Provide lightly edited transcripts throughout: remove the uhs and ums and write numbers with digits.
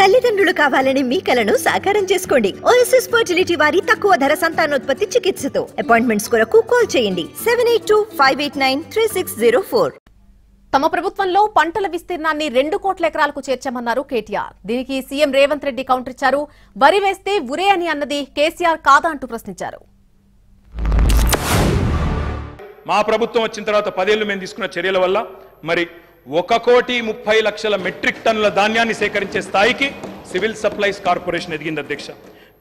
తల్లిదండ్రులు కావాలని మీ కలను సాకారం చేసుకోండి. ఓఎస్ఎస్ ఫర్టిలిటీ వారి తక్కువ ధర సంతానోత్పత్తి చికిత్సతో అపాయింట్మెంట్స్ కొరకు కాల్ చేయండి 7825893604. తమ ప్రభుత్వంలో పంటల విస్తీర్ణాన్ని 2 కోట్ల ఎకరాలకు చేర్చామన్నారు కేటీఆర్. దీనికి సీఎం రేవంత్ రెడ్డి కౌంటర్ ఇచ్చారు. వరి వేస్తే ఉరే అని అన్నది కేసీఆర్ కాదా అంటూ ప్రశ్నించారు. మా ప్రభుత్వం వచ్చిన తర్వాత 10 ఏళ్లు మేము తీసుకున్న చర్యల వల్ల మరి 1,30,00,000 మెట్రిక్ టన్నుల ధాన్యాన్ని సేకరించే స్థాయికి సివిల్ సప్లైస్ కార్పొరేషన్ ఎదిగింది అధ్యక్ష.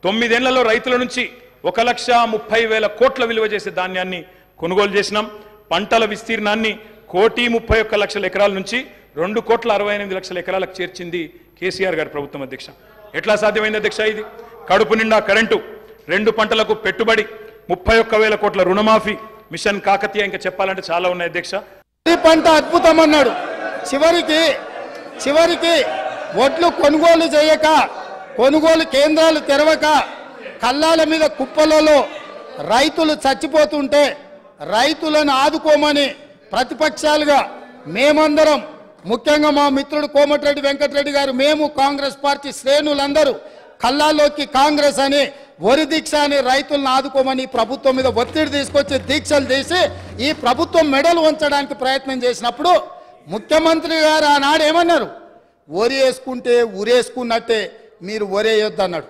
9 ఏళ్లలో రైతుల నుంచి 1,30,000 కోట్ల విలువ చేసే ధాన్యాన్ని కొనుగోలు చేసినాం. పంటల విస్తీర్ణాన్ని 1,31,00,000 ఎకరాల నుంచి 2,68,00,000 ఎకరాలకు చేర్చింది కేసీఆర్ గారి ప్రభుత్వం అధ్యక్ష. ఎట్లా సాధ్యమైంది అధ్యక్ష? ఇది కడుపు నిండా కరెంటు, 2 పంటలకు పెట్టుబడి, 31,000 కోట్ల రుణమాఫీ, మిషన్ కాకతీయ, ఇంకా చెప్పాలంటే చాలా ఉన్నాయి అధ్యక్ష. ఈ పంట అద్భుతం అన్నాడు. చివరికి వడ్లు కొనుగోలు చేయక, కొనుగోలు కేంద్రాలు తెరవక, కల్లాల మీద కుప్పలలో రైతులు చచ్చిపోతుంటే రైతులను ఆదుకోమని ప్రతిపక్షాలుగా మేమందరం, ముఖ్యంగా మా మిత్రుడు కోమటిరెడ్డి వెంకటరెడ్డి గారు, మేము కాంగ్రెస్ పార్టీ శ్రేణులందరూ కల్లాల్లోకి కాంగ్రెస్ అని, వరి దీక్ష అని రైతులను ఆదుకోమని ప్రభుత్వం మీద ఒత్తిడి తీసుకొచ్చి దీక్షలు చేసి ఈ ప్రభుత్వం మెడలు ఉంచడానికి ప్రయత్నం చేసినప్పుడు ముఖ్యమంత్రి గారు ఆనాడు ఏమన్నారు? వరి వేసుకుంటే ఉరేసుకున్నట్టే, మీరు వరేయొద్దు అన్నాడు.